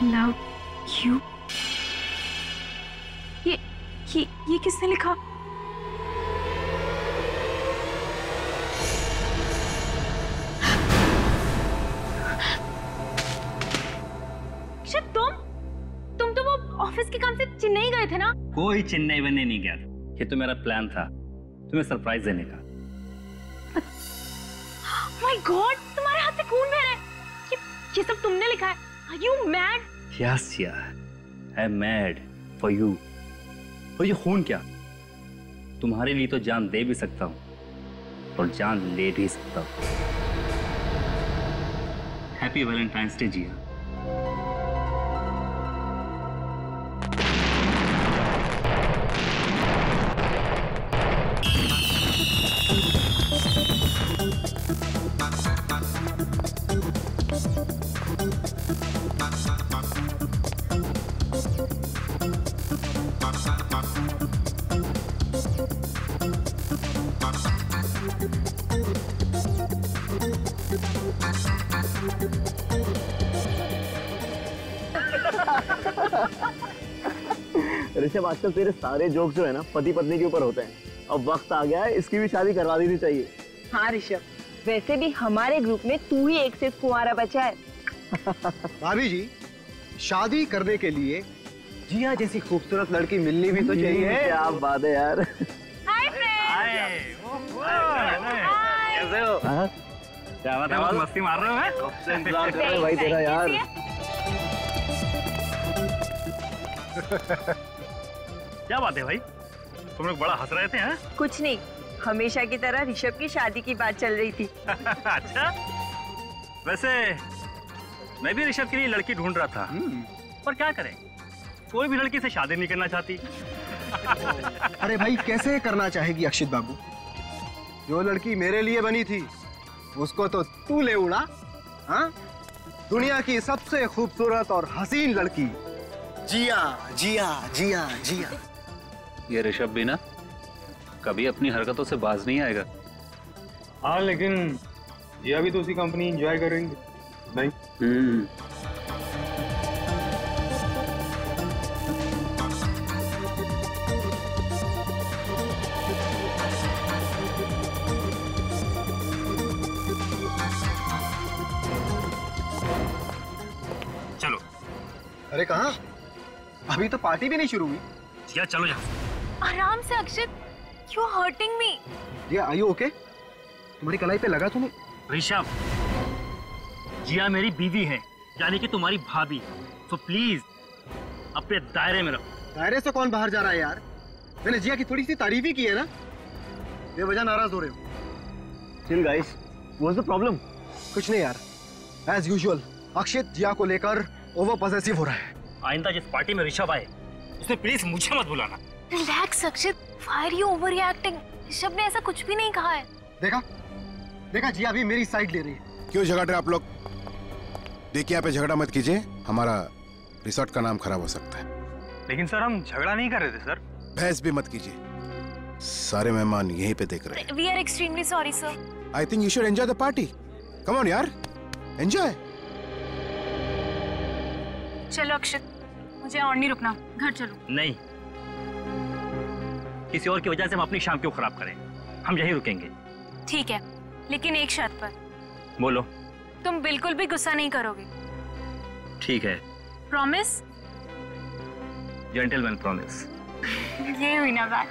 Love you. ये किसने लिखा? तुम तो वो ऑफिस के काम से चेन्नई गए थे ना? कोई चेन्नई बनने नहीं गया था, ये तो मेरा प्लान था तुम्हें सरप्राइज देने का। माय गॉड, तुम्हारे हाथ से खून बह रहा है। ये सब तुमने लिखा है? Are you mad? Yes, yeah. I'm mad for you. और ये खून क्या? तुम्हारे लिए तो जान दे भी सकता हूँ और जान ले भी सकता हूँ। हैप्पी वैलेंटाइंस डे जिया। ऋषभ, आजकल तेरे सारे जोक्स जो है ना पति पत्नी के ऊपर होते हैं। अब वक्त आ गया है, इसकी भी शादी करवा देनी चाहिए। हाँ ऋषभ, वैसे भी हमारे ग्रुप में तू ही एक से कुंवारा बचा है। भाभी जी, शादी करने के लिए जिया जैसी खूबसूरत लड़की मिलनी भी तो चाहिए। क्या बात है यार। Hi friends. कैसे हो? क्या बात है, बहुत मस्ती मार रहे हो? इंतजार कर रहे भाई तेरा यार। क्या बात है भाई, तुम लोग बड़ा हंस रहे थे? हैं? कुछ नहीं, हमेशा की तरह ऋषभ की शादी की बात चल रही थी। अच्छा, वैसे मैं भी ऋषभ के लिए लड़की ढूंढ रहा था, पर क्या करें, कोई भी लड़की से शादी नहीं करना चाहती। अरे भाई, कैसे करना चाहेगी अक्षित बाबू? जो लड़की मेरे लिए बनी थी उसको तो तू ले उड़ा। हाँ, दुनिया की सबसे खूबसूरत और हसीन लड़की जिया जिया जिया जिया। ये ऋषभ भी ना कभी अपनी हरकतों से बाज नहीं आएगा। हाँ, लेकिन जिया भी तो उसी कंपनी एंजॉय करेंगे नहीं? चलो। अरे कहाँ? अभी तो पार्टी भी नहीं शुरू हुई। जिया चलो यहाँ। आराम से Akshit, you are hurting me. Jiya, are you okay? तुम्हारी कलाई पे लगा तुम्हें? ऋषभ, जिया मेरी बीवी है, यानी कि तुम्हारी भाभी, तो प्लीज अपने दायरे में रहो। दायरे से कौन बाहर जा रहा है यार? मैंने जिया की थोड़ी सी तारीफ ही की है ना। बेवजह नाराज हो रहे हो। Chill guys, what's the problem? कुछ नहीं यार, एज यूजुअल अक्षित जिया को लेकर ओवर पॉसेसिव हो रहा है। आइंदा जिस पार्टी में ऋषभ आए उसमें प्लीज मुझे मत बुलाना। Relax Akshit, why are you overreacting? Rishabh ने ऐसा कुछ भी नहीं कहा है। देखा देखा, जिया भी मेरी साइड ले रही है। क्यों झगड़ रहे आप लोग? देखिए, यहाँ पे झगड़ा मत कीजिए, हमारा रिसोर्ट का नाम खराब हो सकता है। लेकिन सर, हम झगड़ा नहीं कर रहे थे सर। बहस भी मत कीजिए, सारे मेहमान यहीं पे देख रहे हैं। We are extremely sorry sir. I think you should enjoy the party. Come on यार, एंजॉय। चलो अक्षित, मुझे और नहीं रुकना, घर चलो। नहीं, किसी और की वजह से हम अपनी शाम क्यों खराब करें, हम यहीं रुकेंगे। ठीक है, लेकिन एक शर्त पर। बोलो। तुम बिल्कुल भी गुस्सा नहीं करोगे? ठीक है। प्रॉमिस? Gentleman promise. ये हुई ना बात।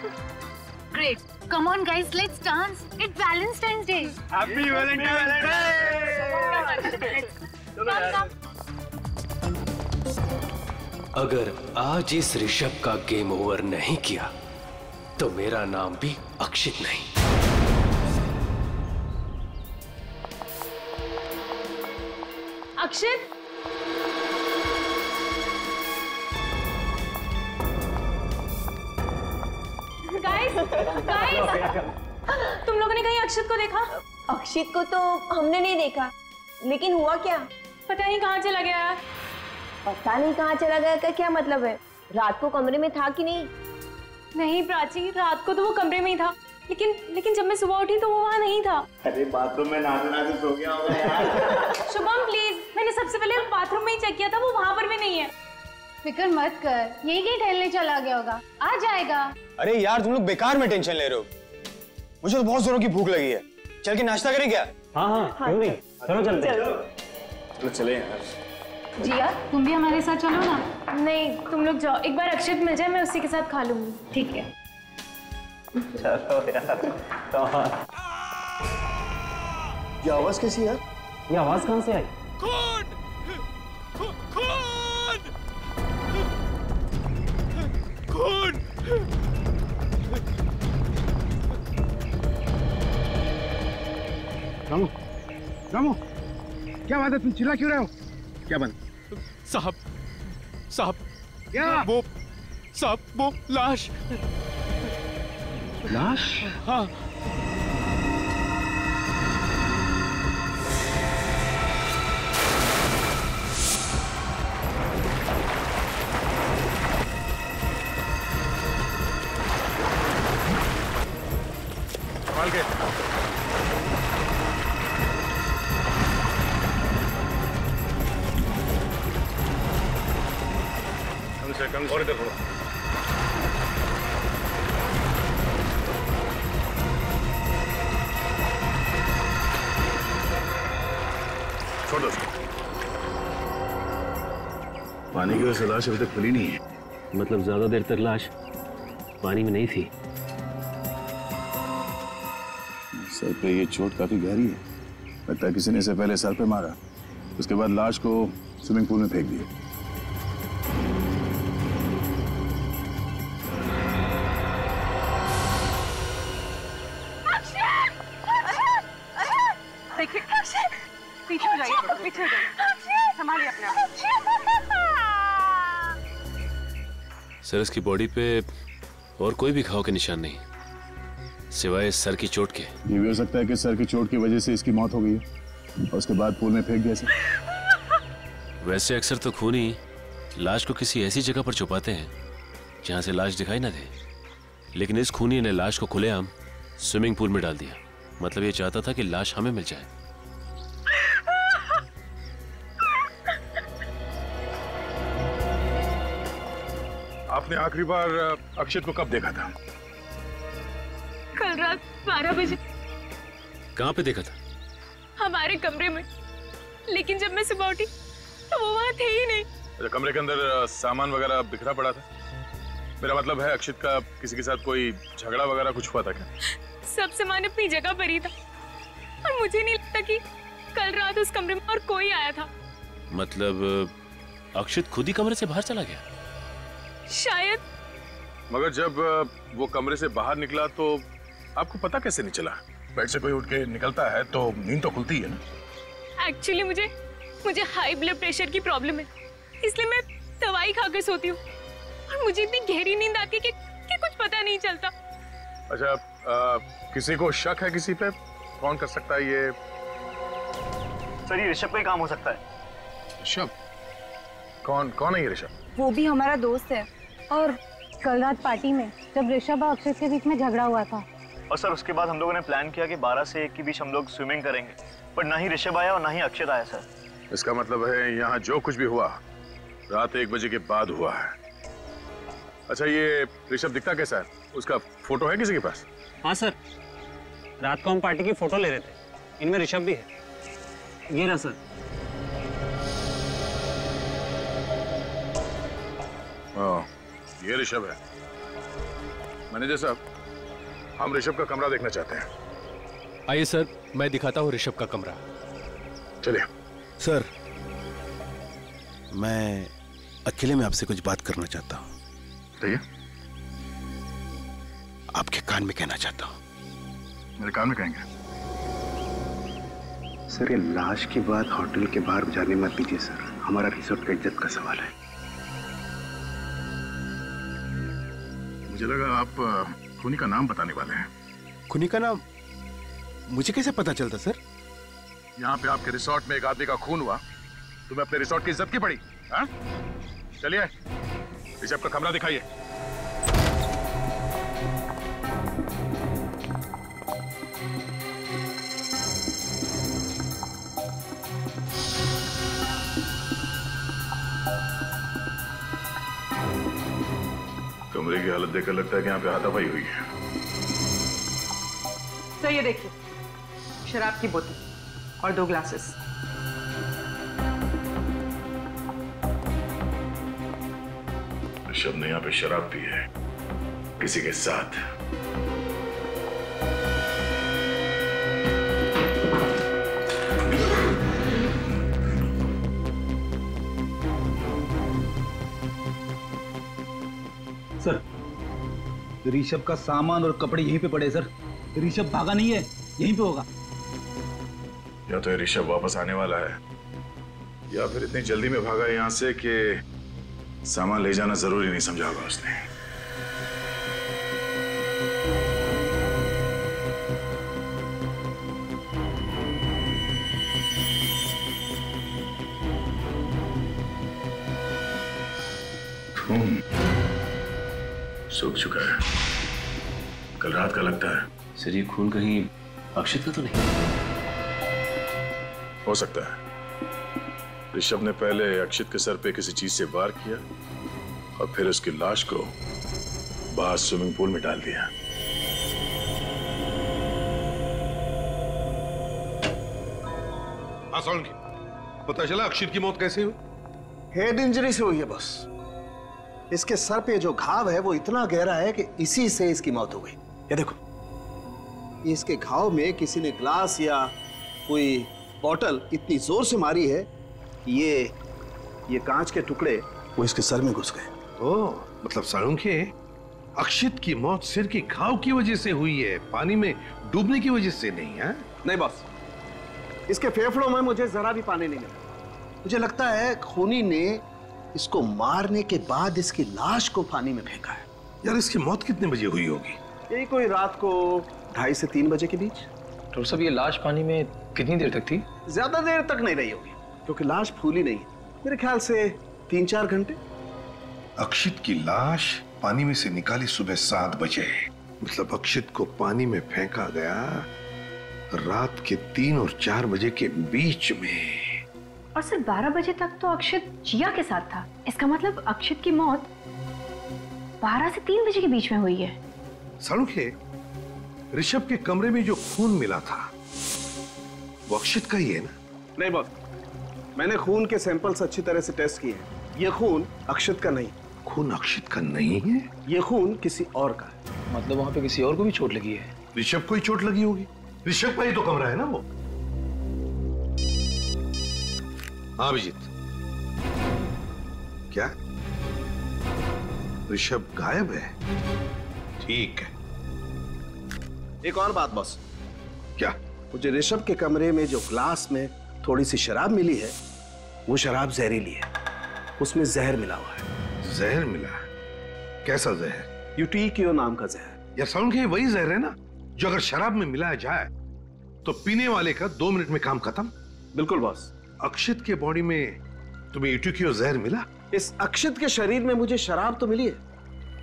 Great, come on guys, let's dance, it's Valentine's day. Happy Valentine's day. अगर आज इस ऋषभ का गेम ओवर नहीं किया तो मेरा नाम भी अक्षित नहीं। अक्षित, गाइस तुम लोगों ने कहीं अक्षित को देखा? अक्षित को तो हमने नहीं देखा, लेकिन हुआ क्या पता नहीं कहाँ चला गया यार। पता नहीं कहाँ चला गया का क्या मतलब है? रात को कमरे में था कि नहीं? नहीं प्राची, रात को तो वो कमरे में ही था, लेकिन जब मैं सुबह उठी तो वो वहाँ नहीं था। अरे बाथरूम में नहाते नहाते सो गया होगा यार। शुभम प्लीज, मैंने सबसे पहले बाथरूम में ही चेक किया था, वो वहाँ पर भी नहीं है। फिक्र मत कर, यही कहीं टहलने चला गया होगा, आ जाएगा। अरे यार तुम लोग बेकार में टेंशन ले रहे हो, मुझे तो बहुत जोरों की भूख लगी है। चल के नाश्ता करें क्या? हाँ क्यों नहीं, चलो चलते चलो चले यार। जिया तुम भी हमारे साथ चलो ना। नहीं तुम लोग जाओ, एक बार अक्षत मिल जाए मैं उसी के साथ खा लूंगी। ठीक है चलो यार। ये आवाज कैसी यार? ये आवाज कहाँ से आई? रामू, रामू, क्या बात है? तुम चिल्ला क्यों रहे हो? क्या बात? साहब, साहब, क्या? वो लाश। लाश? हाँ। संभाल के। कम और इधर थोड़ा। छोड़ दो। पानी की वजह से लाश अभी तक खुली नहीं है। मतलब ज्यादा देर तक लाश पानी में नहीं थी। सर पे ये चोट काफी गहरी है, लगता है किसी ने इसे पहले सर पे मारा, उसके बाद लाश को स्विमिंग पूल में फेंक दिया। पीछे हो जाइए, पीछे हो जाइए, संभालिए अपने आप। सर इसकी बॉडी पे और कोई भी घाव के निशान नहीं, सिवाय सर की चोट के। ये भी हो सकता है कि सर की चोट की वजह से इसकी मौत हो गई है और उसके बाद पूल में फेंक दिया सर। वैसे अक्सर तो खूनी लाश को किसी ऐसी जगह पर छुपाते हैं जहां से लाश दिखाई ना दे, लेकिन इस खूनी ने लाश को खुलेआम स्विमिंग पूल में डाल दिया। मतलब ये चाहता था कि लाश हमें मिल जाए। आपने आखिरी बार अक्षत को कब देखा था? कल रात 12 बजे। कहाँ पे देखा था? हमारे कमरे में, लेकिन जब मैं सुबह उठी तो वो वहाँ थे ही नहीं। अच्छा, कमरे के अंदर सामान वगैरह बिखरा पड़ा था? मेरा मतलब है अक्षत का किसी के साथ कोई झगड़ा वगैरह कुछ हुआ था क्या? सब सामान अपनी जगह पर ही था और मुझे नहीं लगता कि कल रात उस कमरे में और कोई आया था। मतलब अक्षत खुद ही कमरे से बाहर चला गया? शायद। मगर जब वो कमरे से बाहर निकला तो आपको पता कैसे नहीं चला? बेड से कोई उठ के निकलता है तो नींद तो खुलती है ना। एक्चुअली मुझे हाई ब्लड प्रेशर की प्रॉब्लम है, इसलिए मैं दवाई खाकर सोती हूँ और मुझे इतनी गहरी नींद आती है कि कुछ पता नहीं चलता। अच्छा, किसी को शक है किसी पे? कौन कर सकता है ये? सर ये ऋषभ का ही काम हो सकता है। ऋषभ? कौन है ये ऋषभ? वो भी हमारा दोस्त है और कल रात पार्टी में जब ऋषभ और अक्षत के बीच में झगड़ा हुआ था, और सर उसके बाद हम लोगों ने प्लान किया कि 12 से 1 के बीच हम लोग स्विमिंग करेंगे, पर ना ही ऋषभ आया और ना ही अक्षत आया सर। इसका मतलब है यहाँ जो कुछ भी हुआ रात 1 बजे के बाद हुआ है। अच्छा, ये ऋषभ दिखता कैसा है? उसका फोटो है किसी के पास? हाँ सर, रात को हम पार्टी की फोटो ले रहे थे, इनमें ऋषभ भी है। ये रहा सर। ये ऋषभ है। मैनेजर साहब, हम ऋषभ का कमरा देखना चाहते हैं। आइए सर, मैं दिखाता हूँ ऋषभ का कमरा। चलिए। सर, मैं अकेले में आपसे कुछ बात करना चाहता हूँ। कहिए। आपके कान में कहना चाहता हूँ। मेरे कान में कहेंगे? सर ये लाश की बात होटल के बाहर जाने मत दीजिए सर, हमारा रिसोर्ट का इज्जत का सवाल है। मुझे लगा आप खूनी का नाम बताने वाले हैं। खूनी का नाम मुझे कैसे पता चलता सर? यहाँ पे आपके रिसोर्ट में एक आदमी का खून हुआ, तुम्हें अपने रिसोर्ट की इज्जत की पड़ी? हाँ? चलिए, ऋषभ का कमरा दिखाइए। कमरे की हालत देखकर लगता है कि यहाँ पे हाथापाई हुई है। तो ये देखिए, शराब की बोतल और 2 ग्लासेस। ऋषभ ने यहाँ पे शराब पी है किसी के साथ। सर, ऋषभ का सामान और कपड़े यहीं पे पड़े सर। ऋषभ भागा नहीं है, यहीं पे होगा। या तो ऋषभ वापस आने वाला है या फिर इतनी जल्दी में भागा यहाँ से कि सामान ले जाना जरूरी नहीं समझा होगा उसने। खून सूख चुका है, कल रात का लगता है। सर, ये खून कहीं अक्षित का तो नहीं? हो सकता है ऋषभ ने पहले अक्षित के सर पे किसी चीज से वार किया और फिर उसकी लाश को बाहर स्विमिंग पूल में डाल दिया। हाँ सोलंकी, पता चला अक्षित की मौत कैसे हुई? हेड इंजरी से हुई है बॉस। इसके सर पे जो घाव है वो इतना गहरा है कि इसी से इसकी मौत हो गई। ये देखो, इसके घाव में किसी ने ग्लास या कोई बॉटल इतनी जोर से मारी है कि ये कांच के टुकड़े वो इसके सर में घुस गए। ओह, मतलब सालुंखे, अक्षित की मौत सिर के घाव की वजह से हुई है, पानी में डूबने की वजह से नहीं है? नहीं बॉस, इसके फेफड़ों में मुझे जरा भी पानी नहीं मिला। मुझे लगता है खूनी ने इसको मारने के बाद इसकी लाश को पानी में फेंका है। यार, इसकी मौत कितने बजे हुई होगी? यही कोई रात को 2:30 से 3 बजे के बीच। डॉक्टर साहब, ये लाश पानी में कितनी देर तक थी? ज्यादा देर तक नहीं रही होगी क्योंकि लाश फूली नहीं है। मेरे ख्याल से 3-4 घंटे। अक्षित की लाश पानी में से निकाली सुबह 7 बजे, मतलब अक्षित को पानी में फेंका गया रात के 3 और 4 बजे के बीच में। और सिर्फ 12 बजे तक तो अक्षित जिया के साथ था। इसका मतलब अक्षित की मौत 12 से 3 बजे के बीच में हुई है। सालुंखे, ऋषभ के कमरे में जो खून मिला था वो अक्षित का ही है ना? नहीं बॉस, मैंने खून के सैंपल्स अच्छी तरह से टेस्ट किए हैं। ये खून अक्षित का नहीं। खून अक्षित का नहीं है? ये खून किसी और का है। मतलब वहां पे किसी और को भी चोट लगी है? ऋषभ को ही चोट लगी होगी, ऋषभ का ही तो कमरा है ना वो। हाँ अभिजीत, क्या ऋषभ गायब है? ठीक है। एक और बात बॉस। क्या? मुझे ऋषभ के कमरे में जो ग्लास में थोड़ी सी शराब मिली है वो शराब जहरीली है। उसमें जहर मिला हुआ है। जहर मिला? कैसा जहर? यूटीक्यू नाम का जहर। यार सालुंखे, वही जहर है ना जो अगर शराब में मिलाया जाए तो पीने वाले का 2 मिनट में काम खत्म। बिल्कुल बॉस। अक्षित के बॉडी में तुम्हें यूटीक्यू जहर मिला? इस अक्षित के शरीर में मुझे शराब तो मिली है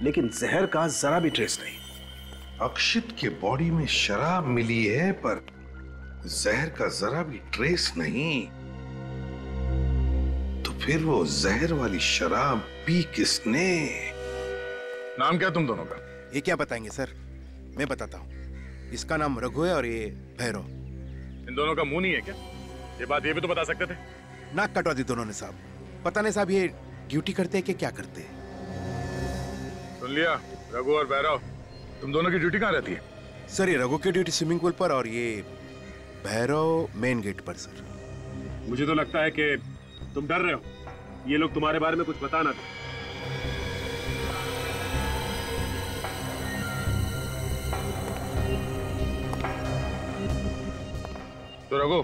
लेकिन जहर का जरा भी ट्रेस नहीं। अक्षित के बॉडी में शराब मिली है पर जहर का जरा भी ट्रेस नहीं, तो फिर वो जहर वाली शराब पी किसने? नाम क्या तुम दोनों का? ये क्या बताएंगे सर? मैं बताता हूँ। इसका नाम रघु है और ये भैरव। इन दोनों का मुंह नहीं है क्या? ये बात ये भी तो बता सकते थे। नाक कटवा दी दोनों ने साहब। पता नहीं साहब ये ड्यूटी करते हैं कि क्या करते हैं। सुन लिया, रघु और भैरव, तुम दोनों की ड्यूटी कहाँ रहती है? सर, ये रघु की ड्यूटी स्विमिंग पूल पर और ये भैरव मेन गेट पर। सर, मुझे तो लगता है कि तुम डर रहे हो, ये लोग तुम्हारे बारे में कुछ बता ना दे। तो रघु,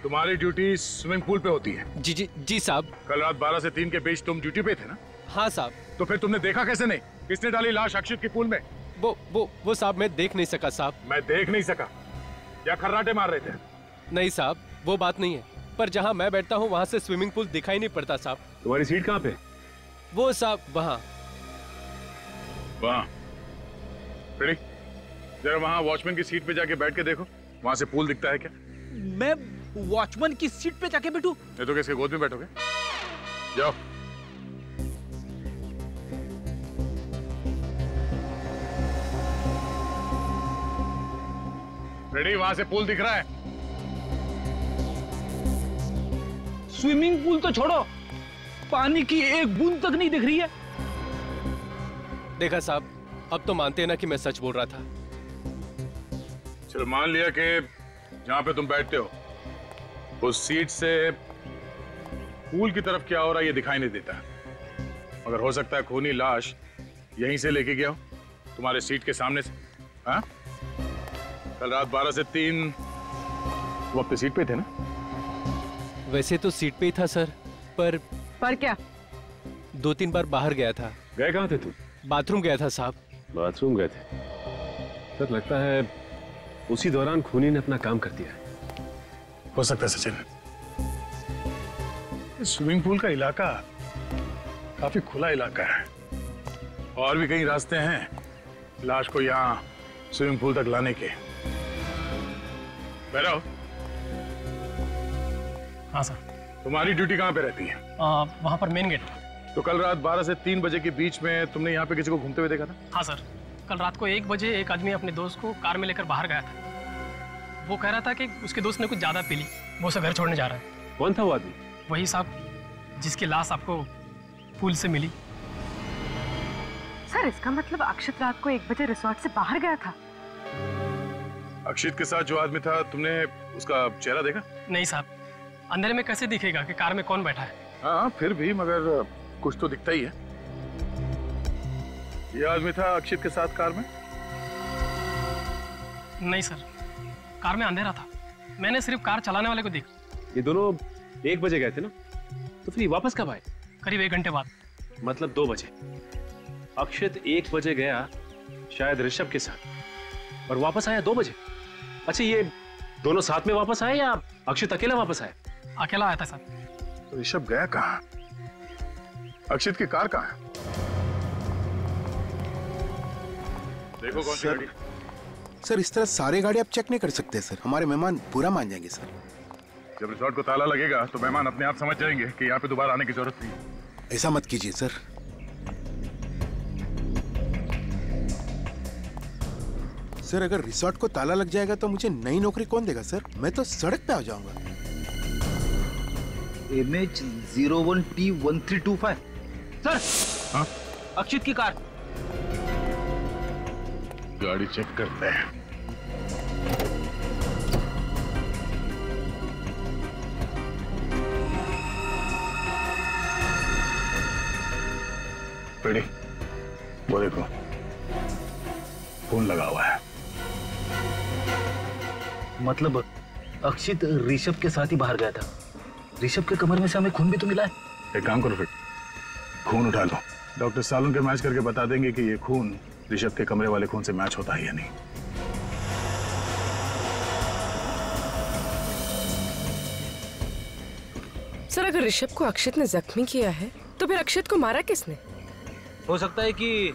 तुम्हारी ड्यूटी स्विमिंग पूल पे होती है? जी साहब। कल रात 12 से 3 के बीच तुम ड्यूटी पे थे ना? हाँ साहब। तो फिर तुमने देखा कैसे नहीं? किसने डाली लाश अक्षित की पूल में? वो साहब मैं देख नहीं सका साहब। मैं देख नहीं सका या खर्राटे मार रहे थे? नहीं साहब, वो बात नहीं है, पर जहाँ मैं बैठता हूँ वहाँ से स्विमिंग पूल दिखाई नहीं पड़ता साहब। तुम्हारी सीट कहाँ पे? वो साहब वहाँ। जरा वहाँ वॉचमैन की सीट पे जाके बैठ के देखो, वहाँ से पूल दिखता है क्या? मैं वॉचमैन की सीट पे जाके बैठूं? नहीं तो किसके गोद में बैठोगे? जाओ। रेडी, वहां से पूल दिख रहा है। स्विमिंग पूल तो छोड़ो, पानी की एक बूंद तक नहीं दिख रही है। देखा साहब, अब तो मानते हैं ना कि मैं सच बोल रहा था। चलो मान लिया कि जहां पे तुम बैठते हो उस सीट से पूल की तरफ क्या हो रहा है ये दिखाई नहीं देता, मगर हो सकता है खूनी लाश यहीं से लेके गया हो, तुम्हारे सीट के सामने से। हाँ, कल रात 12 से 3 तुम अपनी सीट पे थे ना? वैसे तो सीट पे ही था सर, पर क्या? 2-3 बार बाहर गया था। गए कहाँ थे तुम? बाथरूम गया था साहब। बाथरूम गए थे? सर लगता है उसी दौरान खूनी ने अपना काम कर दिया। हो सकता है सचिन, स्विमिंग पूल का इलाका काफी खुला इलाका है, और भी कई रास्ते हैं लाश को यहाँ स्विमिंग पूल तक लाने के। बैठो। हाँ सर। तुम्हारी ड्यूटी कहाँ पे रहती है? वहाँ पर मेन गेट। तो कल रात 12 से 3 बजे के बीच में तुमने यहाँ पे किसी को घूमते हुए देखा था? हाँ सर, कल रात को 1 बजे एक आदमी अपने दोस्त को कार में लेकर बाहर गया था। वो कह रहा था कि उसके दोस्त ने कुछ ज्यादा पी ली, वो उसे घर छोड़ने जा रहा है। कौन था वो आदमी? वही साहब जिसकी लाश आपको पूल से मिली। सर इसका मतलब अक्षत रात को 1 बजे रिसोर्ट से बाहर गया था। अक्षित के साथ जो आदमी था, तुमने उसका चेहरा देखा? नहीं साहब, अंधेरे में कैसे दिखेगा कि कार में कौन बैठा है? हाँ फिर भी, मगर कुछ तो दिखता ही है। ये आदमी था अक्षित के साथ कार में? नहीं सर, कार में अंधेरा था, मैंने सिर्फ कार चलाने वाले को देखा। ये दोनों 1 बजे गए थे ना, तो फिर वापस कब आए? करीब 1 घंटे बाद। मतलब 2 बजे। अक्षित 1 बजे गया शायद ऋषभ के साथ, और वापस आया 2 बजे। अच्छा, ये दोनों साथ में वापस आए या अक्षित अकेला वापस आया? अकेला आया था सर। तो ऋषभ गया कहाँ? अक्षित की कार कहाँ है? देखो कौन सी गाड़ी। सर इस तरह सारे गाड़ी आप चेक नहीं कर सकते सर, हमारे मेहमान पूरा मान जाएंगे सर। जब रिसोर्ट को ताला लगेगा तो मेहमान अपने आप समझ जाएंगे कि यहाँ पे दोबारा आने की जरूरत नहीं। ऐसा मत कीजिए सर। सर अगर रिसोर्ट को ताला लग जाएगा तो मुझे नई नौकरी कौन देगा सर? मैं तो सड़क पे आ जाऊंगा। MH01T1325 sir. हाँ? अक्षित की कार। गाड़ी चेक करते हैं। रेडी? वो देखो, फोन लगा हुआ है। मतलब अक्षित ऋषभ के साथ ही बाहर गया था। ऋषभ के कमर में से हमें खून भी तो मिला है। एक काम करो फिर, खून उठा लो, डॉक्टर सालुन के मैच करके बता देंगे कि ये खून ऋषभ के कमरे वाले खून से मैच होता है या नहीं। सर अगर ऋषभ को अक्षित ने जख्मी किया है तो फिर अक्षित को मारा किसने? हो सकता है कि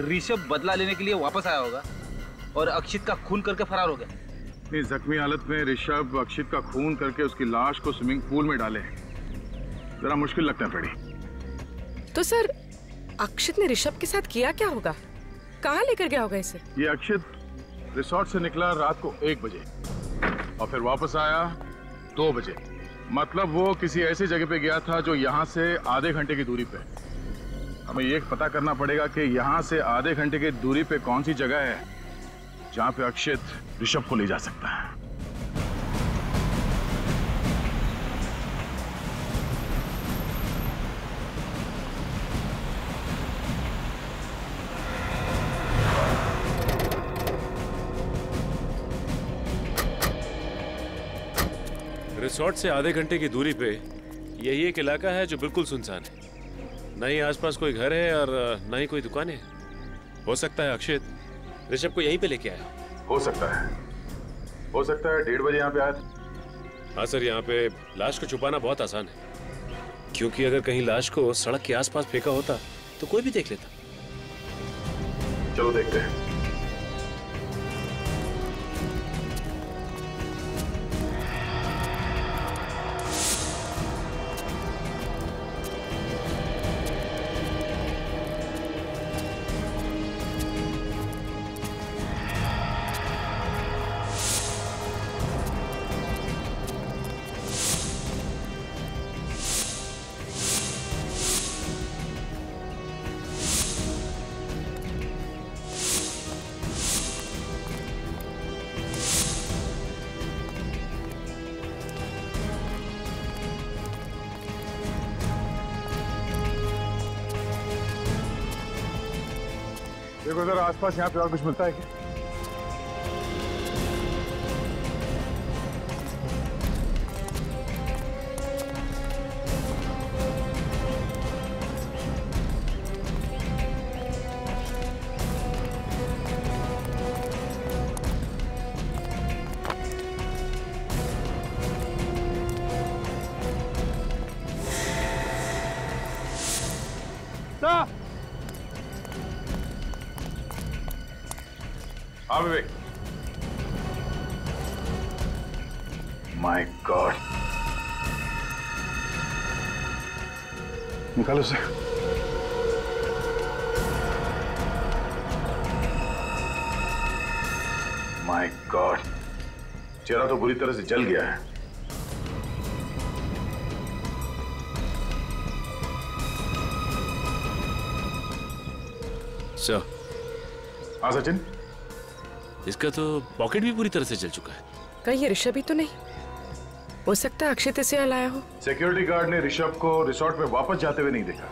ऋषभ बदला लेने के लिए वापस आया होगा और अक्षित का खून करके फरार हो गया। इतनी जख्मी हालत में ऋषभ अक्षित का खून करके उसकी लाश को स्विमिंग पूल में डाले, जरा मुश्किल लगता है फ्रेडी। तो सर अक्षित ने ऋषभ के साथ किया क्या होगा? कहाँ लेकर गया होगा इसे? ये अक्षित रिसोर्ट से निकला रात को 1 बजे और फिर वापस आया 2 बजे। मतलब वो किसी ऐसी जगह पे गया था जो यहाँ से आधे घंटे की दूरी पे। हमें ये पता करना पड़ेगा कि यहाँ से आधे घंटे की दूरी पे कौन सी जगह है जहाँ पे अक्षित ऋषभ को ले जा सकता है। रिसोर्ट से आधे घंटे की दूरी पे यही एक इलाका है जो बिल्कुल सुनसान है। न ही आसपास कोई घर है और न ही कोई दुकान है। हो सकता है अक्षित ऋषभ को यहीं पे लेके आया। हो सकता है 1:30 बजे यहाँ पे आया था। हाँ सर, यहाँ पे लाश को छुपाना बहुत आसान है, क्योंकि अगर कहीं लाश को सड़क के आसपास फेंका होता तो कोई भी देख लेता। चलो देखते हैं। देखो जरा आसपास यहाँ पे और कुछ मिलता है क्या? हाँ विवेक। माय गॉड, निकालो उसे। माय गॉड, चेहरा तो बुरी तरह से जल गया है। सर। हाँ सचिन। इसका तो पॉकेट भी पूरी तरह से जल चुका है। कहीं ये ऋषभ ही तो नहीं? हो सकता है अक्षित इसे यहाँ लाया हो। सिक्योरिटी गार्ड ने ऋषभ को रिसोर्ट में वापस जाते हुए नहीं देखा।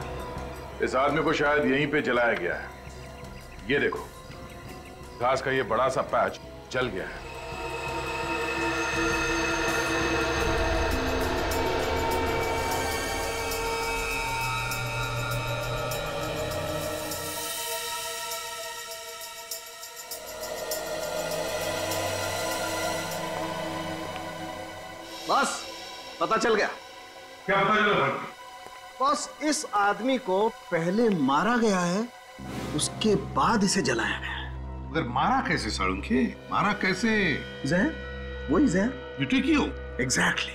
इस आदमी को शायद यहीं पे जलाया गया है। ये देखो, घास का ये बड़ा सा पैच जल गया है। बस पता चल गया। क्या पता चला? बस इस आदमी को पहले मारा गया है, उसके बाद इसे जलाया गया है। मगर मारा कैसे साळुंखे? मारा कैसे? जहर, वही जहर। मिट्टी क्यों? एग्जैक्टली।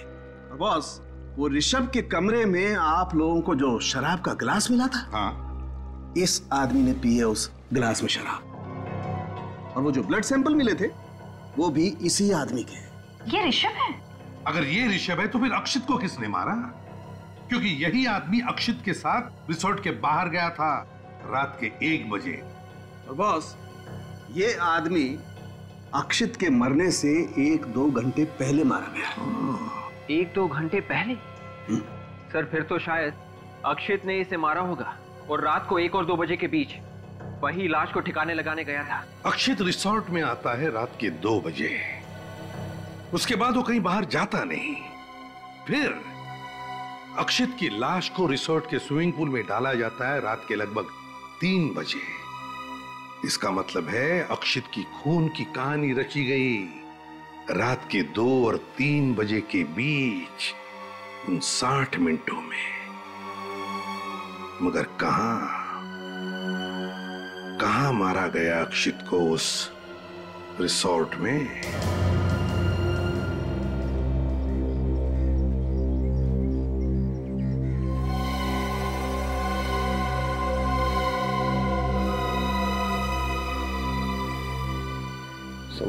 बॉस, वो ऋषभ के कमरे में आप लोगों को जो शराब का गिलास मिला था, हाँ, इस आदमी ने पी है उस गिलास में शराब। और वो जो ब्लड सैंपल मिले थे वो भी इसी आदमी के। ये ऋषभ है? अगर ये ऋषभ है तो फिर अक्षित को किसने मारा? क्योंकि यही आदमी अक्षित के साथ रिसोर्ट के बाहर गया था रात के 1 बजे। और बॉस, ये आदमी अक्षित के मरने से 1-2 घंटे पहले मारा गया। 1-2 घंटे पहले? सर फिर तो शायद अक्षित ने इसे मारा होगा और रात को 1 और 2 बजे के बीच वही लाश को ठिकाने लगाने गया था। अक्षित रिसोर्ट में आता है रात के 2 बजे, उसके बाद वो कहीं बाहर जाता नहीं। फिर अक्षित की लाश को रिसोर्ट के स्विमिंग पूल में डाला जाता है रात के लगभग 3 बजे। इसका मतलब है अक्षित की खून की कहानी रची गई रात के 2 और 3 बजे के बीच, उन 60 मिनटों में। मगर कहां मारा गया अक्षित को उस रिसोर्ट में?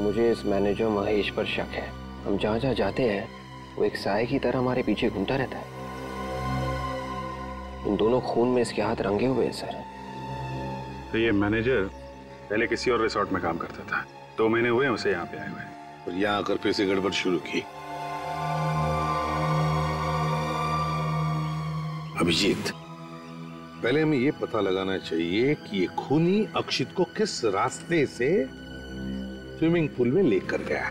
मुझे इस मैनेजर महेश पर शक है। हम जहाँ जहाँ जाते हैं वो एक साए की तरह हमारे पीछे घूमता रहता है। इन दोनों खून में इसके हाथ रंगे हुए हैं सर। तो ये मैनेजर पहले किसी और रिसोर्ट में काम करता था। 2 महीने हुए उसे यहाँ पे आए हुए, और यहाँ आकर फिर से गड़बड़ शुरू की। अभिजीत, पहले हमें ये पता लगाना चाहिए कि ये खूनी अक्षित को किस रास्ते से स्विमिंग पूल में लेकर गया।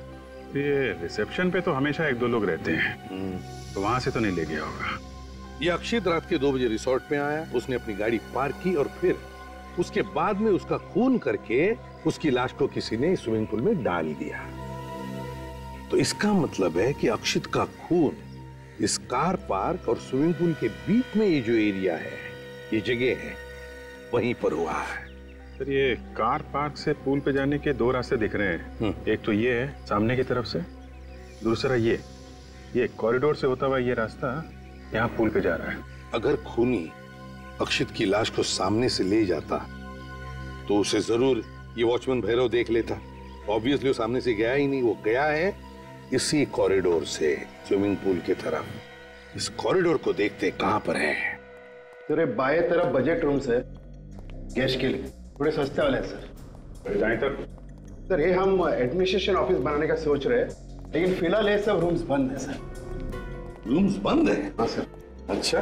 ये रिसेप्शन पे तो हमेशा 1-2 लोग रहते हैं, तो वहां से तो नहीं ले गया होगा। ये अक्षित रात के 2 बजे रिसोर्ट में आया, उसने अपनी गाड़ी पार्क की और फिर उसके बाद में उसका खून करके उसकी लाश को किसी ने स्विमिंग पूल में डाल दिया। तो इसका मतलब है कि अक्षित का खून इस कार पार्क और स्विमिंग पूल के बीच में ये जो एरिया है, ये जगह है, वहीं पर हुआ है। सर ये कार पार्क से पूल पे जाने के 2 रास्ते दिख रहे हैं। एक तो ये है सामने की तरफ से, दूसरा ये कॉरिडोर से होता हुआ ये रास्ता यहाँ पूल पे जा रहा है। अगर खूनी अक्षित की लाश को सामने से ले जाता तो उसे जरूर ये वॉचमैन भैरव देख लेता। ऑब्वियसली वो सामने से गया ही नहीं, वो गया है इसी कॉरिडोर से स्विमिंग पूल की तरफ। इस कॉरिडोर को देखते कहां पर है? तेरे बाएं तरफ बजट रूम्स है गेस्ट के लिए, थोड़े सस्ते वाले हैं सर। जाएं तक सर ये हम एडमिनिस्ट्रेशन ऑफिस बनाने का सोच रहे हैं, लेकिन फिलहाल ये सब रूम्स बंद है सर। रूम्स बंद है? हाँ सर। अच्छा,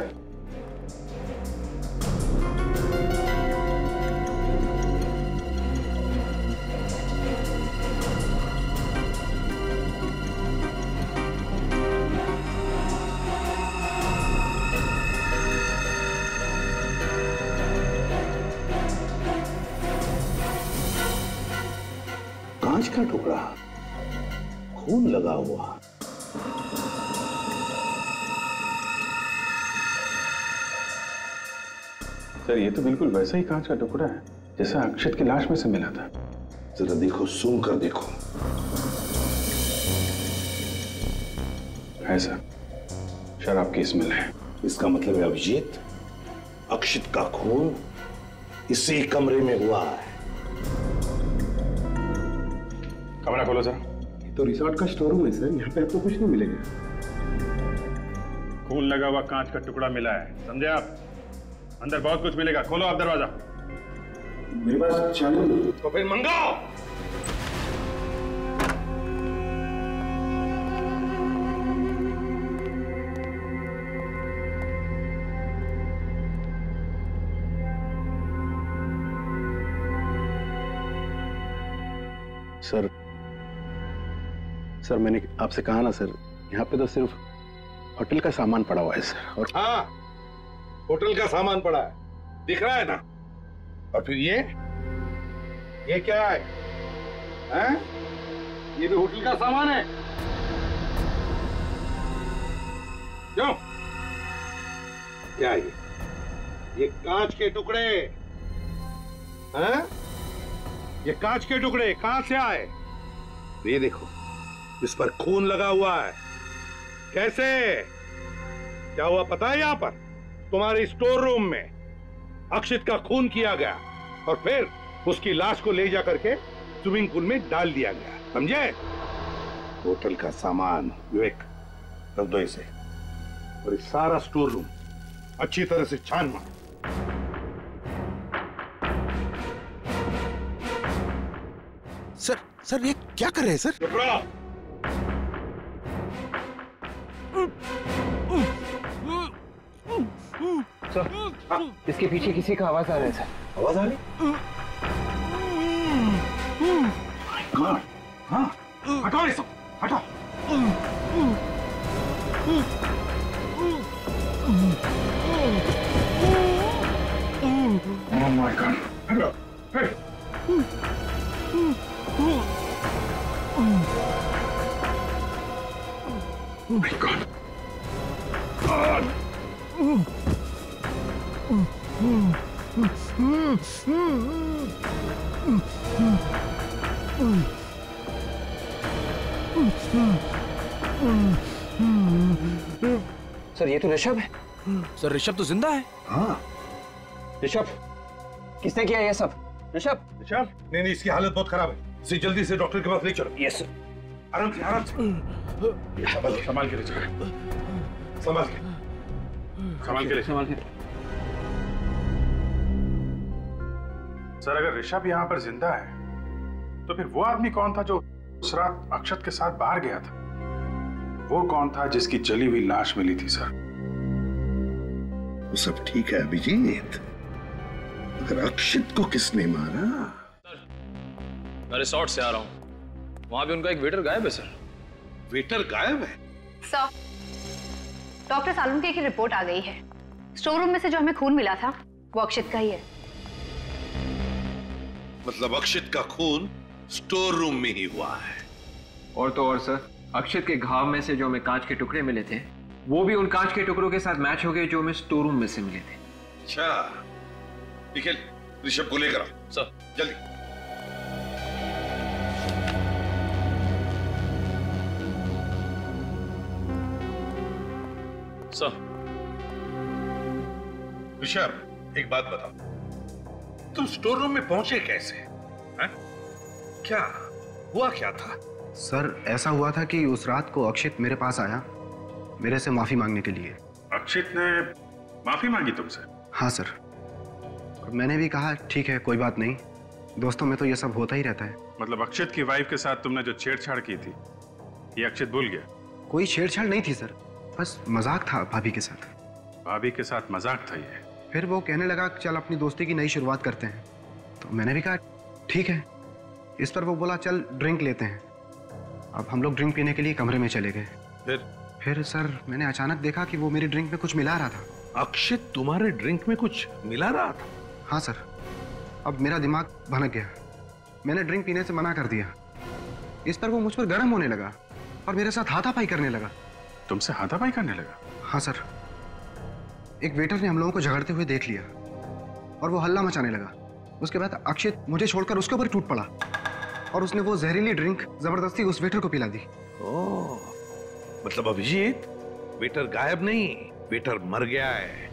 कांच का टुकड़ा, खून लगा हुआ। सर ये तो बिल्कुल वैसा ही कांच का टुकड़ा है जैसा अक्षत की लाश में से मिला था। जरा देखो, सूंघ कर देखो। है सर, शराब की स्मेल है। इसका मतलब है अभिजीत, अक्षित का खून इसी कमरे में हुआ है। कमरा खोलो सर। ये तो रिसोर्ट का स्टोर रूम है सर, यहाँ पे आपको कुछ नहीं मिलेगा। खून लगा हुआ कांच का टुकड़ा मिला है, समझे आप? अंदर बहुत कुछ मिलेगा, खोलो आप दरवाजा। मेरे पास चालू। तो फिर मंगाओ। सर मैंने आपसे कहा ना सर, यहाँ पे तो सिर्फ होटल का सामान पड़ा हुआ है सर। और हाँ, होटल का सामान पड़ा है, दिख रहा है ना। और फिर ये क्या है? हैं? ये भी होटल का सामान है। क्यों? क्या है ये कांच के टुकड़े हैं? ये कांच के टुकड़े कहां से आए? ये देखो, इस पर खून लगा हुआ है। कैसे? क्या हुआ पता है? यहां पर तुम्हारे स्टोर रूम में अक्षित का खून किया गया और फिर उसकी लाश को ले जा करके स्विमिंग पूल में डाल दिया गया, समझे? होटल का सामान विवेक रख दो इसे, और इस सारा स्टोर रूम अच्छी तरह से छान मारो। सर ये क्या कर रहे हैं सर? सर, इसके पीछे किसी का आवाज आ रहा है सर। आवाज आ रही? हाँ, हटाओ ये सब, हटाओ। Oh my God! हटाओ, hey! Oh my God! Sir ये तो ऋषभ है। सर ऋषभ तो जिंदा है। हाँ, ऋषभ, किसने किया ये सब? ऋषभ? नहीं, इसकी हालत बहुत खराब है, इसे जल्दी से डॉक्टर के पास ले चलो। Yes sir. आराम से, आराम से। संभाल के ले चलो, संभाल के। सर अगर ऋषभ यहाँ पर जिंदा है तो फिर वो आदमी कौन था जो उस रात अक्षत के साथ बाहर गया था? वो कौन था जिसकी जली हुई लाश मिली थी सर? वो सब ठीक है अभिजीत, अगर अक्षित को किसने मारा? मैं रिसोर्ट से आ रहा हूँ, वहां भी उनका एक वेटर गायब है सर। वेटर गायब है? सर, डॉक्टर सालुंके की रिपोर्ट आ गई है। स्टोर रूम में से जो हमें खून मिला था वो अक्षित का ही है। मतलब अक्षित का खून स्टोर रूम में ही हुआ है? और तो और सर, अक्षित के घाव में से जो हमें कांच के टुकड़े मिले थे वो भी उन कांच के टुकड़ों के साथ मैच हो गए जो हमें स्टोर रूम में से मिले थे। अच्छा, निखिल ऋषभ को लेकर आओ सर, जल्दी। सर। ऋषभ एक बात बताओ, तुम स्टोर रूम में पहुंचे कैसे? हैं? क्या हुआ, क्या था? सर ऐसा हुआ था कि उस रात को अक्षित मेरे पास आया मेरे से माफी मांगने के लिए। अक्षित ने माफी मांगी तुमसे? हाँ सर, मैंने भी कहा ठीक है कोई बात नहीं, दोस्तों में तो ये सब होता ही रहता है। मतलब अक्षित की वाइफ के साथ तुमने जो छेड़छाड़ की थी ये अक्षित भूल गया? कोई छेड़छाड़ नहीं थी सर, बस मजाक था भाभी के साथ। भाभी के साथ मजाक था ये? फिर वो कहने लगा चल अपनी दोस्ती की नई शुरुआत करते हैं, तो मैंने भी कहा ठीक है। इस पर वो बोला चल ड्रिंक लेते हैं। अब हम लोग ड्रिंक पीने के लिए कमरे में चले गए। फिर सर मैंने अचानक देखा कि वो मेरी ड्रिंक में कुछ मिला रहा था। अक्षित तुम्हारे ड्रिंक में कुछ मिला रहा था? हाँ सर, अब मेरा दिमाग भनक गया। मैंने ड्रिंक पीने से मना कर दिया, इस पर वो मुझ पर गर्म होने लगा और मेरे साथ हाथापाई करने लगा। तुमसे हाथापाई करने लगा? हाँ सर, एक वेटर ने हम लोगों को झगड़ते हुए देख लिया और वो हल्ला मचाने लगा। उसके बाद अक्षित मुझे छोड़कर उसके ऊपर टूट पड़ा और उसने वो जहरीली ड्रिंक जबरदस्ती उस वेटर को पिला दी। ओह, मतलब अभिजीत, वेटर गायब नहीं, वेटर मर गया है।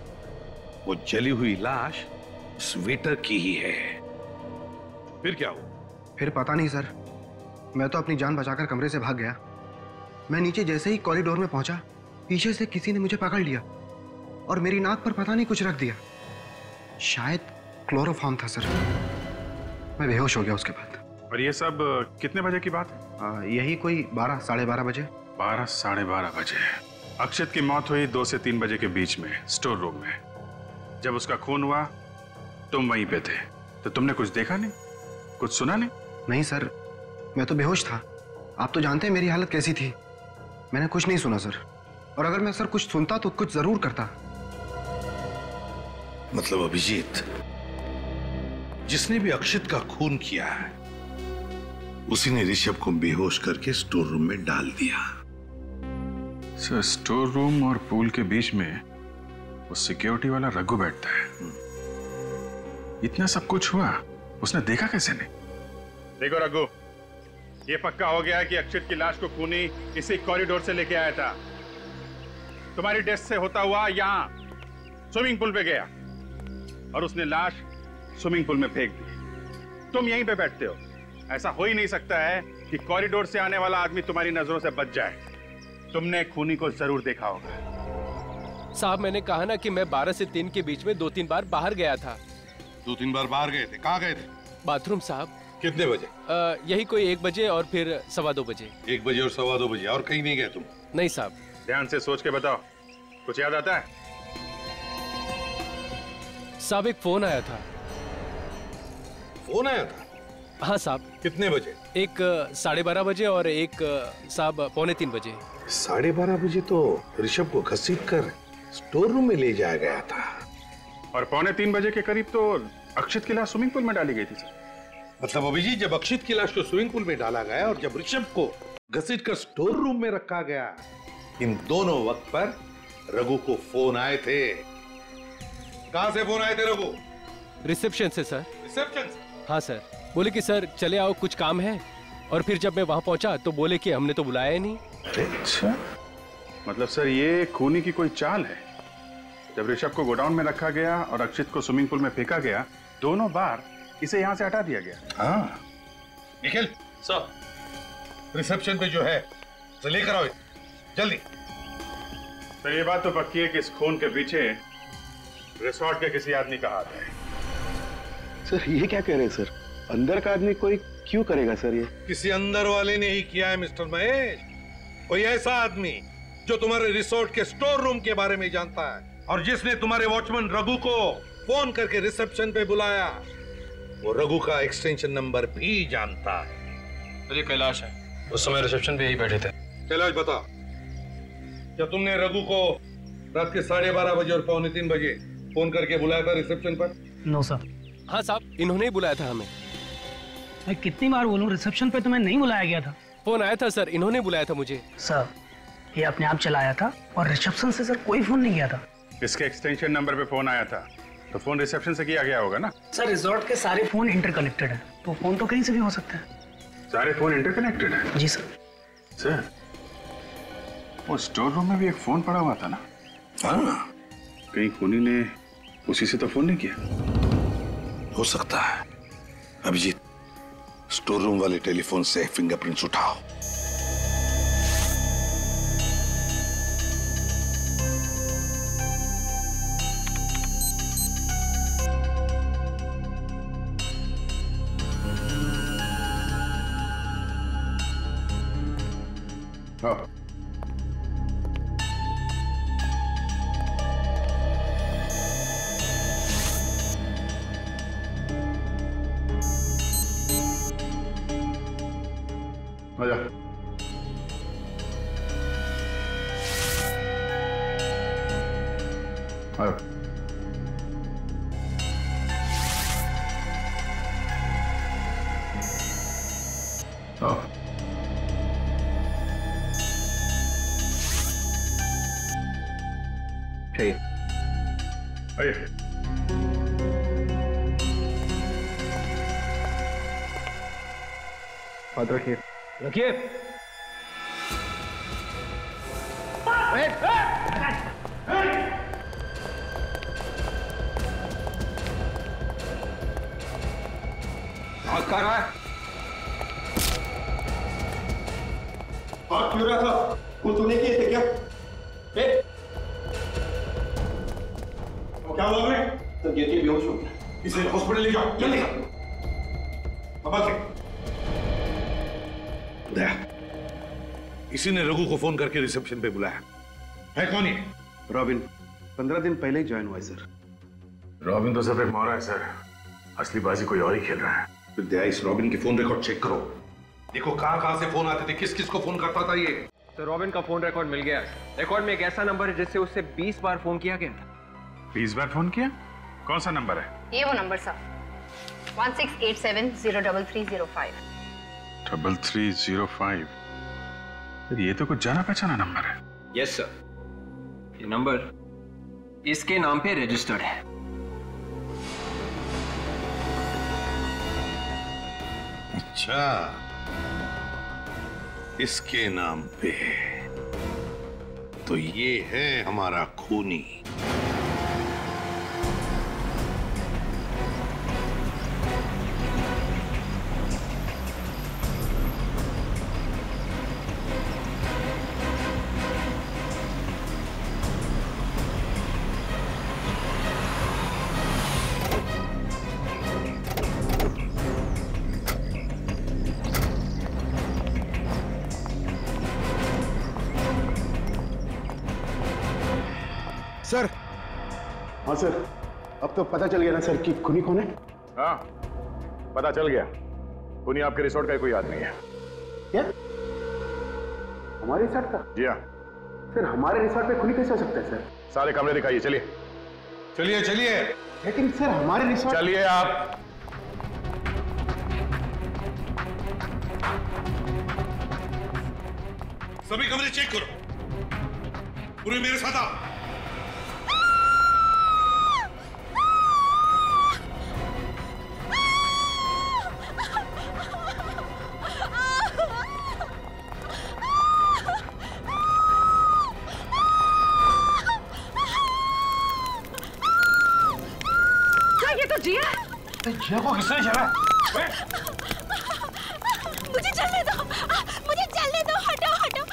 वो जली हुई लाश उस वेटर की ही है। फिर क्या हुआ? फिर पता नहीं सर, मैं तो अपनी जान बचाकर कमरे से भाग गया। मैं नीचे जैसे ही कॉरिडोर में पहुंचा, पीछे से किसी ने मुझे पकड़ लिया और मेरी नाक पर पता नहीं कुछ रख दिया। शायद क्लोरोफॉर्म था सर। मैं बेहोश हो गया उसके बाद। और ये सब कितने बजे की बात है? यही कोई 12 साढ़े 12 बजे। 12 साढ़े 12 बजे। अक्षित की मौत हुई 2 से 3 बजे के बीच में स्टोर रूम में। जब उसका खून हुआ तुम वहीं पे थे, तो तुमने कुछ देखा नहीं, कुछ सुना नहीं? नहीं सर, मैं तो बेहोश था। आप तो जानते हैं मेरी हालत कैसी थी। मैंने कुछ नहीं सुना सर, और अगर मैं सर कुछ सुनता तो कुछ जरूर करता। मतलब अभिजीत, जिसने भी अक्षित का खून किया है उसी ने ऋषभ को बेहोश करके स्टोर रूम में डाल दिया। सर, स्टोर रूम और पूल के बीच में वो सिक्योरिटी वाला रघु बैठता है। इतना सब कुछ हुआ, उसने देखा कैसे नहीं? देखो रघु, ये पक्का हो गया है कि अक्षित की लाश को खूनी इसी कॉरिडोर से लेके आया था। तुम्हारी डेस्क से होता हुआ यहाँ स्विमिंग पूल पे गया और उसने लाश स्विमिंग पूल में फेंक दी। तुम यहीं पे बैठते हो। ऐसा हो ही नहीं सकता है कि कॉरिडोर से आने वाला आदमी तुम्हारी नजरों से बच जाए। तुमने खूनी को जरूर देखा होगा। साहब, मैंने कहा ना कि मैं 12 से 3 के बीच में 2-3 बार बाहर गया था। 2-3 बार बाहर गए थे? कहाँ गए थे? बाथरूम साहब। कितने बजे? यही कोई 1 बजे और फिर 2:15 बजे। 1 बजे और 2:15 बजे, और कहीं नहीं गए तुम? नहीं साहब। ध्यान से सोच के बताओ, कुछ याद आता है? साहब, एक फोन आया था। फोन आया था? हाँ साहब। कितने बजे? एक 12:30 बजे और एक साहब 2:45 बजे। 12:30 बजे तो ऋषभ को घसीट कर स्टोर रूम में ले जाया गया था, और 2:45 बजे के करीब तो अक्षित की लाश स्विमिंग पूल में डाली गई थी सर। मतलब अभिजीत, जब अक्षित की लाश को स्विमिंग पूल में डाला गया और जब ऋषभ को घसीट कर स्टोर रूम में रखा गया, इन दोनों वक्त पर रघु को फोन आए थे। कहां से फोन आए थे रघु? रिसेप्शन से सर। रिसेप्शन से? हाँ सर, बोले कि सर चले आओ, कुछ काम है। और फिर जब मैं वहां पहुंचा तो बोले कि हमने तो बुलाया ही नहीं। अच्छा, मतलब सर ये खूनी की कोई चाल है। जब ऋषभ को गोडाउन में रखा गया और अक्षित को स्विमिंग पूल में फेंका गया, दोनों बार इसे यहाँ से हटा दिया गया। हाँ निखिल सर, रिसेप्शन पे जो है तो लेकर आओ जल्दी। तो ये बात तो पक्की है कि इस खून के पीछे रिसोर्ट के किसी आदमी का हाथ है। सर ये क्या कह रहे हैं सर? अंदर का आदमी कोई क्यों करेगा सर? ये किसी अंदर वाले ने ही किया है मिस्टर महेश। कोई ऐसा आदमी जो तुम्हारे रिसोर्ट के स्टोर रूम के बारे में जानता है और जिसने तुम्हारे वॉचमैन रघु को फोन करके रिसेप्शन पे बुलाया, वो रघु का एक्सटेंशन नंबर भी जानता है। ये कैलाश है, उस समय रिसेप्शन पे यही बैठे थे। कैलाश बता, क्या तुमने रघु को रात के 12:30 बजे और 2:45 बजे फोन करके बुलाया था रिसेप्शन पर? No sir. हाँ साहब, इन्होंने ही बुलाया था हमें। मैं कितनी बार बोलूं, रिसेप्शन पे तो मैं नहीं बुलाया गया था। फोन आया था सर, इन्होंने बुलाया था मुझे। सर ये अपने आप चला आया था और रिसेप्शन से सर कोई फोन नहीं किया था। इसके एक्सटेंशन नंबर पे फोन आया था तो फोन रिसेप्शन से किया गया होगा ना? सर रिजॉर्ट के सारे फोन इंटरकनेक्टेड है, तो फोन तो कहीं से भी हो सकता है। सारे फोन इंटरकनेक्टेड है? जी सर। सर वो स्टोर रूम में भी एक फोन पड़ा हुआ था ना? हाँ, कहीं खूनी ने उसी से तो फोन नहीं किया? हो सकता है। अभिजीत, स्टोर रूम वाले टेलीफोन से फिंगरप्रिंट्स उठाओ। हाँ। आजा। आयो। आओ। आइए। हाथ रखिए। रखिए। हाथ कहाँ रहा है? हाथ क्यों रहा था? कुछ तो नहीं किए थे क्या? तो क्या हुआ मैं? तो गिर के बेहोश हो गया। इसे हॉस्पिटल ले जाओ जल्दी। दया, इसी ने रघु को फोन करके रिसेप्शन पे बुलाया है। कौन ये? रॉबिन 15 दिन पहले ही ज्वाइन हुआ है सर। रॉबिन तो सिर्फ एक मोहरा है सर, असली बाजी कोई और ही खेल रहा है। फिर दया, इस रॉबिन की फोन रिकॉर्ड चेक करो। देखो कहां से फोन आते थे, किस किस को फोन करता था ये। तो रॉबिन का फोन रिकॉर्ड मिल गया है। रिकॉर्ड में एक ऐसा नंबर है जिससे उससे 20 बार फोन किया गया था। 20 बार फोन किया? कौन सा नंबर है? ये वो नंबर सर, 1687-03305। 3305। ये तो कुछ जाना पहचाना नंबर है। यस सर, ये नंबर इसके नाम पे रजिस्टर्ड है। अच्छा, इसके नाम पे, तो ये है हमारा खूनी। सर। हाँ सर, अब तो पता चल गया ना सर कि खूनी कौन है? हाँ, पता चल गया। खूनी आपके रिसोर्ट का कोई आदमी है। क्या? हमारे रिसोर्ट का? जी हाँ। सर, हमारे रिसोर्ट पे खूनी कैसे हो सकता है सर? सारे कमरे दिखाइए, चलिए। चलिए चलिए। लेकिन सर हमारे रिसोर्ट। चलिए आप। सभी कमरे चेक करो। पूरे मेरे साथ आओ। जिया को किसने चला? मुझे चलने दो, मुझे चलने दो, हटो हटो।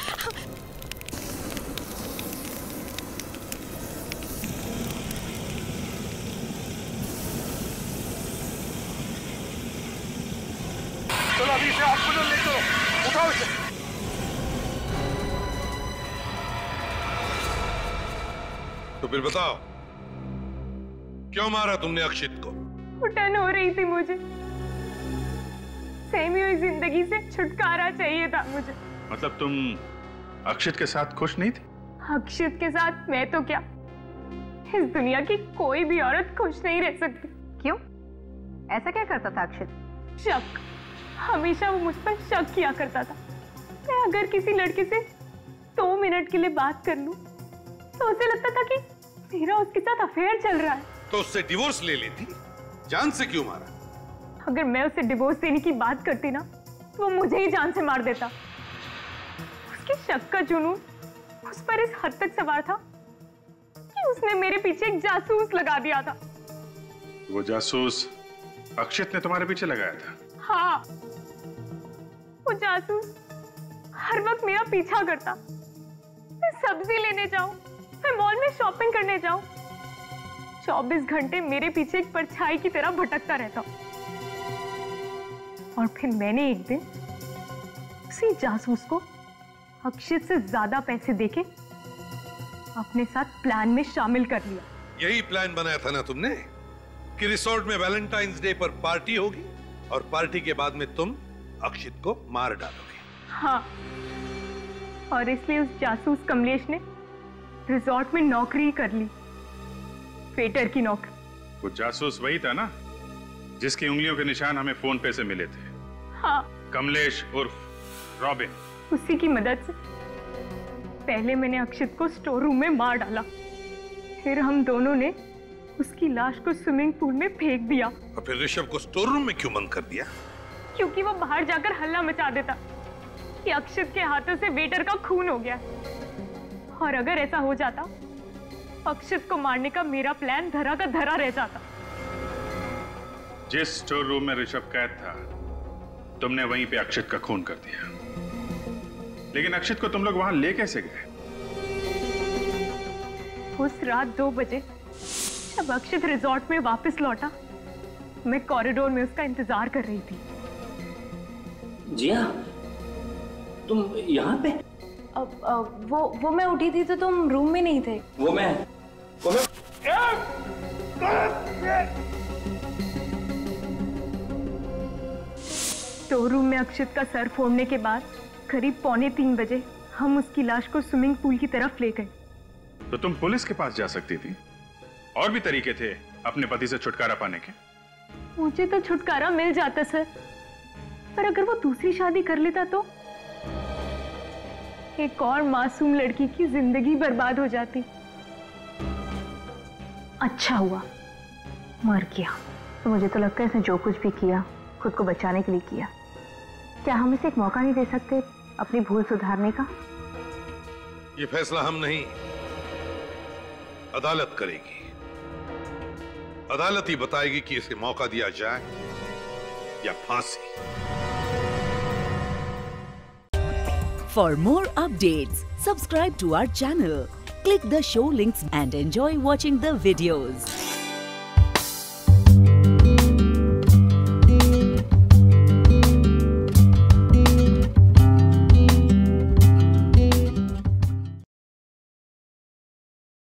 चलो अभी इसे हॉस्पिटल ले चलो, उठाओ इसे। तो फिर बताओ, क्यों मारा तुमने अक्षित को? घुटन हो रही थी मुझे, सहमी हुई जिंदगी से छुटकारा चाहिए था मुझे। मतलब तुम अक्षित के साथ खुश नहीं थी? अक्षित के साथ मैं तो क्या, इस दुनिया की कोई भी औरत खुश नहीं रह सकती। क्यों? ऐसा क्या करता था अक्षित? शक, हमेशा वो मुझ पर शक किया करता था। मैं अगर किसी लड़के से 2 मिनट के लिए बात कर लूं, तो उसे लगता था कि मेरा उसके साथ अफेयर चल रहा है। तो उससे डिवोर्स ले लेती, जान से क्यों मारा? अगर मैं उसे डिवोर्स देने की बात करती ना, तो वो मुझे ही जान से मार देता। उसके शक का जुनून उस पर इस हद तक सवार था कि उसने मेरे पीछे एक जासूस लगा दिया था। वो जासूस अक्षित ने तुम्हारे पीछे लगाया था? हाँ, वो जासूस हर वक्त मेरा पीछा करता। मैं सब्जी लेने जाऊं, मैं मॉल में शॉपिंग करने जाऊं, 24 घंटे मेरे पीछे एक परछाई की तरह भटकता रहता। और फिर मैंने एक दिन उसी जासूस को अक्षित से ज्यादा पैसे देके अपने साथ प्लान में शामिल कर लिया। यही प्लान बनाया था ना तुमने कि रिसोर्ट में वैलेंटाइंस डे पर पार्टी होगी और पार्टी के बाद में तुम अक्षित को मार डालोगे। हाँ, और इसलिए उस जासूस कमलेश ने रिसोर्ट में नौकरी कर ली, वेटर की नौकरी। वो जासूस वही था ना जिसकी उंगलियों के निशान हमें फोन पे से मिले थे? हाँ, कमलेश उर्फ रॉबिन। उसी की मदद से पहले मैंने अक्षित को स्टोर रूम में मार डाला, फिर हम दोनों ने उसकी लाश को स्विमिंग पूल में फेंक दिया। और फिर ऋषभ को स्टोर रूम में क्यों बंद कर दिया? क्योंकि वो बाहर जाकर हल्ला मचा देता कि अक्षत के हाथों से वेटर का खून हो गया। और अगर ऐसा हो जाता, अक्षत को मारने का मेरा प्लान धरा का धरा रह जाता। जिस स्टोर रूम में ऋषभ कैद था, तुमने वहीं पे अक्षत का खून कर दिया। लेकिन अक्षत को तुम लोग वहां ले कैसे गए? उस रात 2 बजे जब अक्षत रिजॉर्ट में वापस लौटा, मैं कॉरिडोर में उसका इंतजार कर रही थी। जिया, तुम यहाँ पे? वो मैं उठी थी तो तुम रूम में नहीं थे। वो मैं स्टोर रूम में अक्षत का सर फोड़ने के बाद करीब 2:45 बजे हम उसकी लाश को स्विमिंग पूल की तरफ ले गए। तो तुम पुलिस के पास जा सकती थी। और भी तरीके थे अपने पति से छुटकारा पाने के। मुझे तो छुटकारा मिल जाता सर, पर अगर वो दूसरी शादी कर लेता तो एक और मासूम लड़की की जिंदगी बर्बाद हो जाती। अच्छा हुआ मर गया। तो मुझे तो लगता है इसने जो कुछ भी किया खुद को बचाने के लिए किया। क्या हम इसे एक मौका नहीं दे सकते अपनी भूल सुधारने का? ये फैसला हम नहीं, अदालत करेगी। अदालत ही बताएगी कि इसे मौका दिया जाए या फांसी। For more updates, subscribe to our channel, click the show links and enjoy watching the videos.